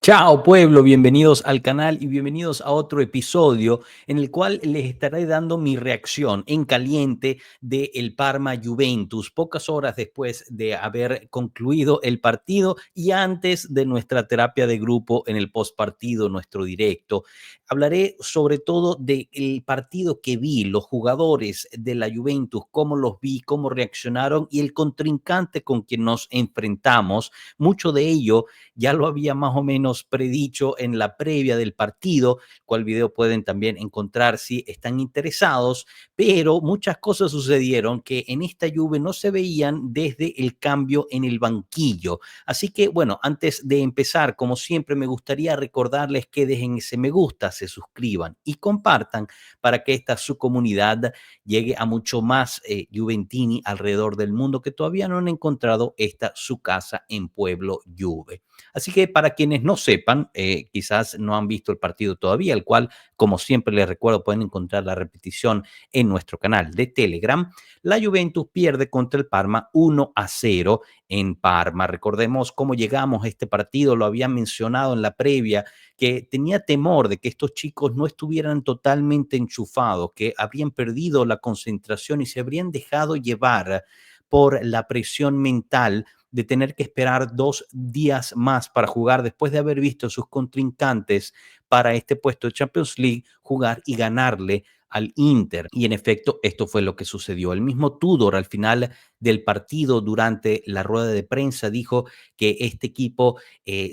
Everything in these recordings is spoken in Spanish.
Chao pueblo, bienvenidos al canal y bienvenidos a otro episodio en el cual les estaré dando mi reacción en caliente de el Parma Juventus, pocas horas después de haber concluido el partido y antes de nuestra terapia de grupo en el postpartido, nuestro directo. Hablaré sobre todo del partido que vi, los jugadores de la Juventus, cómo los vi, cómo reaccionaron y el contrincante con quien nos enfrentamos. Mucho de ello ya lo había más o menos predicho en la previa del partido, cual video pueden también encontrar si están interesados, pero muchas cosas sucedieron que en esta Juve no se veían desde el cambio en el banquillo. Así que bueno, antes de empezar, como siempre, me gustaría recordarles que dejen ese me gusta, se suscriban y compartan para que esta su comunidad llegue a mucho más Juventini alrededor del mundo que todavía no han encontrado esta su casa en Pueblo Juve. Así que para quienes no sepan, quizás no han visto el partido todavía, el cual, como siempre les recuerdo, pueden encontrar la repetición en nuestro canal de Telegram. La Juventus pierde contra el Parma 1-0 en Parma. Recordemos cómo llegamos a este partido, lo había mencionado en la previa, que tenía temor de que estos chicos no estuvieran totalmente enchufados, que habrían perdido la concentración y se habrían dejado llevar por la presión mental de tener que esperar 2 días más para jugar después de haber visto a sus contrincantes para este puesto de Champions League jugar y ganarle al Inter. Y en efecto, esto fue lo que sucedió. El mismo Tudor al final del partido, durante la rueda de prensa, dijo que este equipo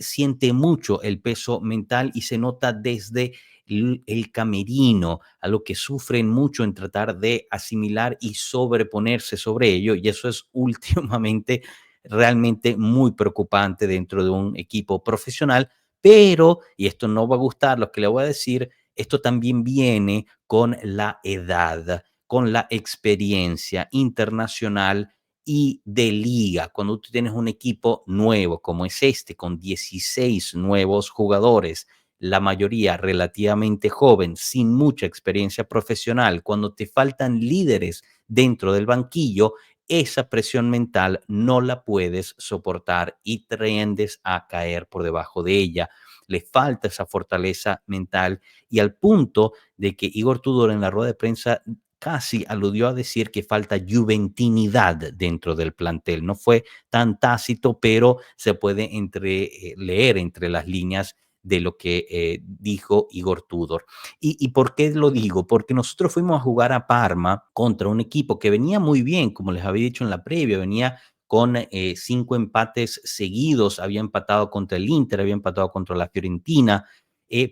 siente mucho el peso mental y se nota desde el camerino, a lo que sufren mucho en tratar de asimilar y sobreponerse sobre ello. Y eso es últimamente realmente muy preocupante dentro de un equipo profesional, pero, y esto no va a gustar lo que le voy a decir, esto también viene con la edad, con la experiencia internacional y de liga. Cuando tú tienes un equipo nuevo como es este, con 16 nuevos jugadores, la mayoría relativamente joven, sin mucha experiencia profesional, cuando te faltan líderes dentro del banquillo, esa presión mental no la puedes soportar y tiendes a caer por debajo de ella. Le falta esa fortaleza mental y al punto de que Igor Tudor en la rueda de prensa casi aludió a decir que falta juventinidad dentro del plantel. No fue tan tácito, pero se puede leer entre las líneas de lo que dijo Igor Tudor. ¿Y por qué lo digo? Porque nosotros fuimos a jugar a Parma contra un equipo que venía muy bien, como les había dicho en la previa, venía con 5 empates seguidos, había empatado contra el Inter, había empatado contra la Fiorentina,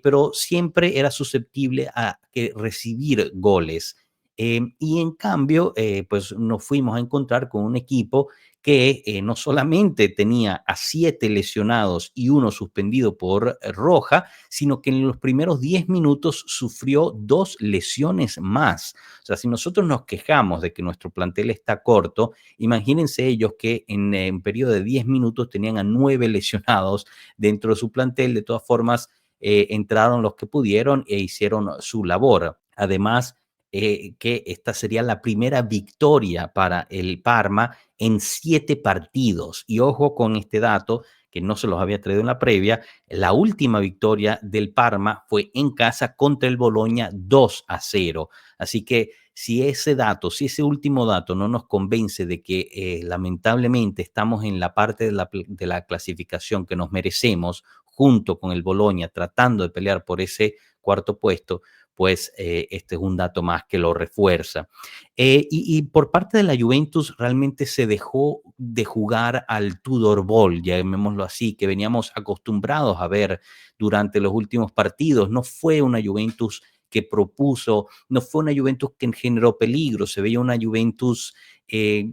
pero siempre era susceptible a recibir goles. Y en cambio, pues nos fuimos a encontrar con un equipo que no solamente tenía a 7 lesionados y uno suspendido por roja, sino que en los primeros 10 minutos sufrió 2 lesiones más. O sea, si nosotros nos quejamos de que nuestro plantel está corto, imagínense ellos que en un periodo de 10 minutos tenían a 9 lesionados dentro de su plantel. De todas formas, entraron los que pudieron e hicieron su labor. Además, que esta sería la primera victoria para el Parma en 7 partidos. Y ojo con este dato, que no se los había traído en la previa, la última victoria del Parma fue en casa contra el Bologna 2-0. Así que si ese dato, si ese último dato no nos convence de que lamentablemente estamos en la parte de la clasificación que nos merecemos, junto con el Bologna, tratando de pelear por ese cuarto puesto, pues este es un dato más que lo refuerza. Y por parte de la Juventus realmente se dejó de jugar al Tudor Ball, llamémoslo así, que veníamos acostumbrados a ver durante los últimos partidos. No fue una Juventus que propuso, no fue una Juventus que generó peligro, se veía una Juventus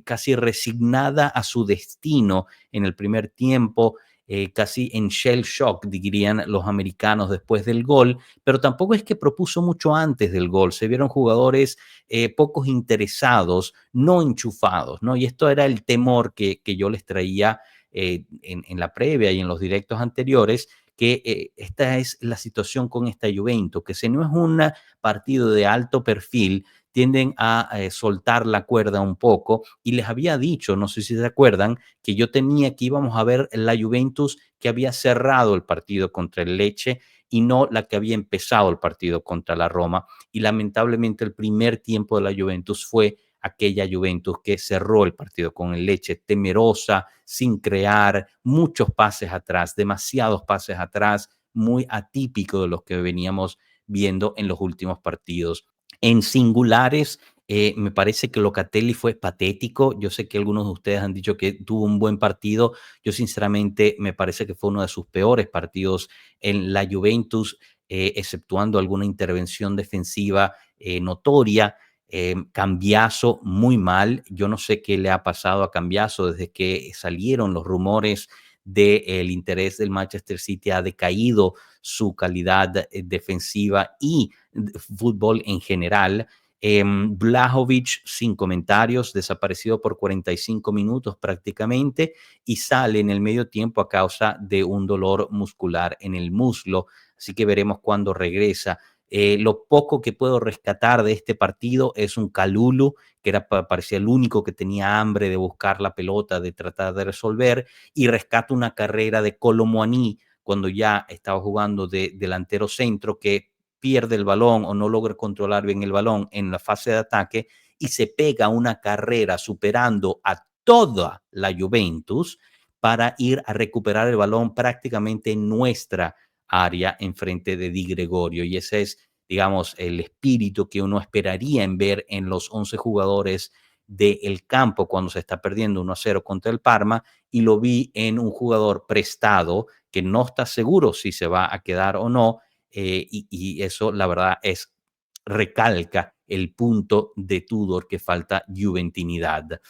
casi resignada a su destino en el primer tiempo, casi en shell shock, dirían los americanos después del gol, pero tampoco es que propuso mucho antes del gol. Se vieron jugadores pocos interesados, no enchufados, ¿no? Y esto era el temor que yo les traía en la previa y en los directos anteriores, que esta es la situación con esta Juventus, que si no es un partido de alto perfil, tienden a soltar la cuerda un poco y les había dicho, no sé si se acuerdan, que yo tenía que íbamos a ver la Juventus que había cerrado el partido contra el Lecce y no la que había empezado el partido contra la Roma. Y lamentablemente el primer tiempo de la Juventus fue aquella Juventus que cerró el partido con el Lecce, temerosa, sin crear, muchos pases atrás, demasiados pases atrás, muy atípico de los que veníamos viendo en los últimos partidos. En singulares, me parece que Locatelli fue patético. Yo sé que algunos de ustedes han dicho que tuvo un buen partido. Yo sinceramente me parece que fue uno de sus peores partidos en la Juventus, exceptuando alguna intervención defensiva notoria. Cambiaso muy mal. Yo no sé qué le ha pasado a Cambiaso desde que salieron los rumores del interés del Manchester City. Ha decaído su calidad defensiva y fútbol en general. Blajovic, sin comentarios, desaparecido por 45 minutos prácticamente y sale en el medio tiempo a causa de un dolor muscular en el muslo. Así que veremos cuándo regresa. Lo poco que puedo rescatar de este partido es un Kalulu, que parecía el único que tenía hambre de buscar la pelota, de tratar de resolver, y rescata una carrera de Colomuani cuando ya estaba jugando de delantero centro, que pierde el balón o no logra controlar bien el balón en la fase de ataque y se pega una carrera superando a toda la Juventus para ir a recuperar el balón prácticamente en nuestra área enfrente de Di Gregorio. Y ese es, digamos, el espíritu que uno esperaría en ver en los 11 jugadores del campo cuando se está perdiendo 1-0 contra el Parma, y lo vi en un jugador prestado que no está seguro si se va a quedar o no, y eso la verdad es recalca el punto de Tudor, que falta juventinidad.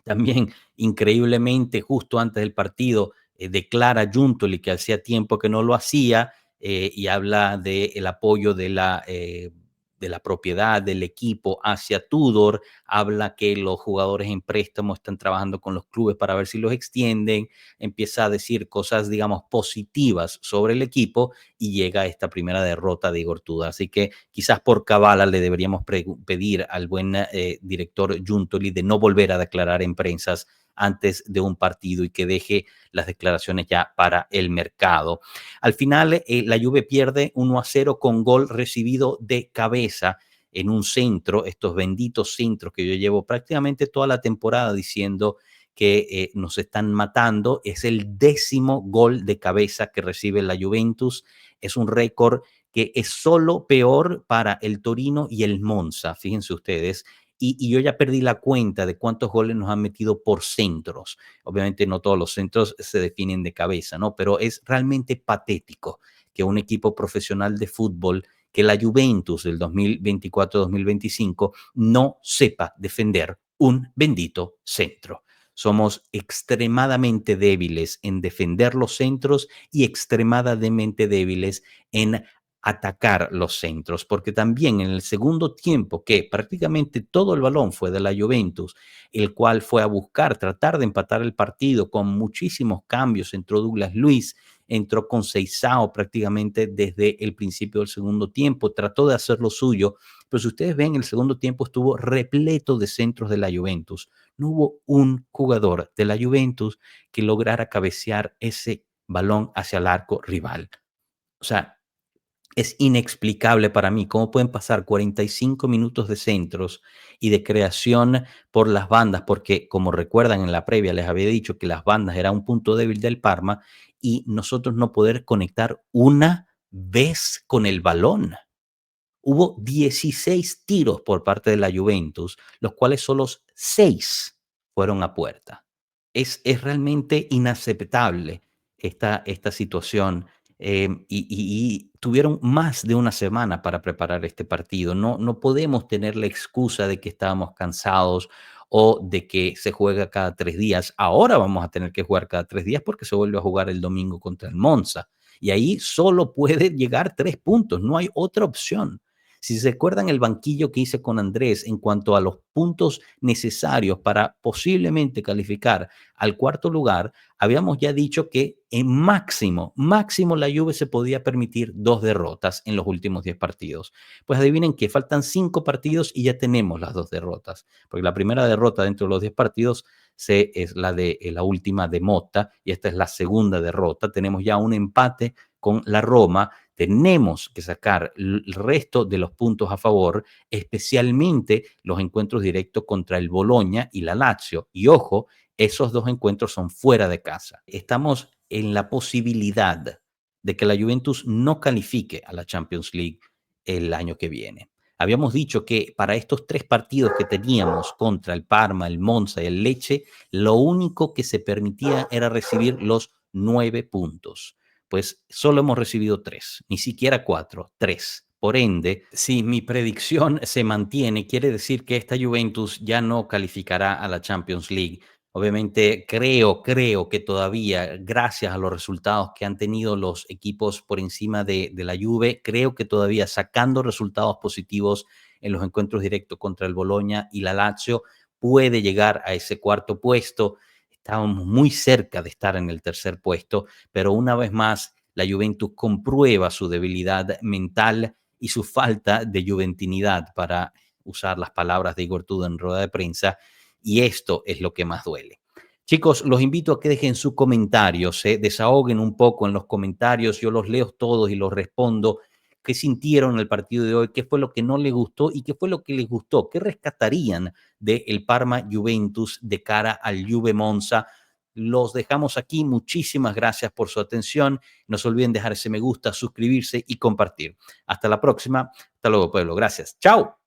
También, increíblemente, justo antes del partido, declara Giuntoli que hacía tiempo que no lo hacía, y habla del apoyo de la propiedad del equipo hacia Tudor, habla que los jugadores en préstamo están trabajando con los clubes para ver si los extienden, empieza a decir cosas, digamos, positivas sobre el equipo y llega a esta primera derrota de Igor Tudor. Así que quizás por cabala le deberíamos pedir al buen director Giuntoli de no volver a declarar en prensas antes de un partido y que deje las declaraciones ya para el mercado. Al final, la Juve pierde 1-0 con gol recibido de cabeza en un centro, estos benditos centros que yo llevo prácticamente toda la temporada diciendo que nos están matando. Es el 10º gol de cabeza que recibe la Juventus. Es un récord que es solo peor para el Torino y el Monza, fíjense ustedes. Y yo ya perdí la cuenta de cuántos goles nos han metido por centros. Obviamente no todos los centros se definen de cabeza, ¿no? Pero es realmente patético que un equipo profesional de fútbol, que la Juventus del 2024-2025, no sepa defender un bendito centro. Somos extremadamente débiles en defender los centros y extremadamente débiles en atacar los centros, porque también en el segundo tiempo, que prácticamente todo el balón fue de la Juventus, el cual fue a buscar, tratar de empatar el partido con muchísimos cambios, entró Douglas Luiz, entró con Seisao prácticamente desde el principio del segundo tiempo, trató de hacer lo suyo, pero si ustedes ven, el segundo tiempo estuvo repleto de centros de la Juventus. No hubo un jugador de la Juventus que lograra cabecear ese balón hacia el arco rival. O sea, es inexplicable para mí cómo pueden pasar 45 minutos de centros y de creación por las bandas, porque como recuerdan en la previa les había dicho que las bandas era un punto débil del Parma, y nosotros no poder conectar una vez con el balón. Hubo 16 tiros por parte de la Juventus, los cuales solo 6 fueron a puerta. Es realmente inaceptable esta situación. Y tuvieron más de una semana para preparar este partido. No podemos tener la excusa de que estábamos cansados o de que se juega cada 3 días. Ahora vamos a tener que jugar cada 3 días porque se vuelve a jugar el domingo contra el Monza. Y ahí solo puede llegar 3 puntos, no hay otra opción. Si se acuerdan el banquillo que hice con Andrés en cuanto a los puntos necesarios para posiblemente calificar al cuarto lugar, habíamos ya dicho que en máximo la Juve se podía permitir 2 derrotas en los últimos 10 partidos. Pues adivinen que faltan 5 partidos y ya tenemos las 2 derrotas, porque la primera derrota dentro de los 10 partidos es la de la última de Motta y esta es la segunda derrota. Tenemos ya un empate con la Roma. Tenemos que sacar el resto de los puntos a favor, especialmente los encuentros directos contra el Bologna y la Lazio. Y ojo, esos 2 encuentros son fuera de casa. Estamos en la posibilidad de que la Juventus no califique a la Champions League el año que viene. Habíamos dicho que para estos 3 partidos que teníamos contra el Parma, el Monza y el Lecce, lo único que se permitía era recibir los 9 puntos. Pues solo hemos recibido 3, ni siquiera 4, 3. Por ende, si mi predicción se mantiene, quiere decir que esta Juventus ya no calificará a la Champions League. Obviamente creo que todavía, gracias a los resultados que han tenido los equipos por encima de la Juve, creo que todavía sacando resultados positivos en los encuentros directos contra el Bologna y la Lazio, puede llegar a ese cuarto puesto. Estábamos muy cerca de estar en el tercer puesto, pero una vez más la Juventus comprueba su debilidad mental y su falta de juventinidad, para usar las palabras de Igor Tudor en rueda de prensa, y esto es lo que más duele. Chicos, los invito a que dejen sus comentarios, desahoguen un poco en los comentarios, yo los leo todos y los respondo. ¿Qué sintieron en el partido de hoy? ¿Qué fue lo que no les gustó y qué fue lo que les gustó? ¿Qué rescatarían del Parma Juventus de cara al Juve Monza? Los dejamos aquí. Muchísimas gracias por su atención. No se olviden dejar ese me gusta, suscribirse y compartir. Hasta la próxima. Hasta luego, pueblo. Gracias. Chao.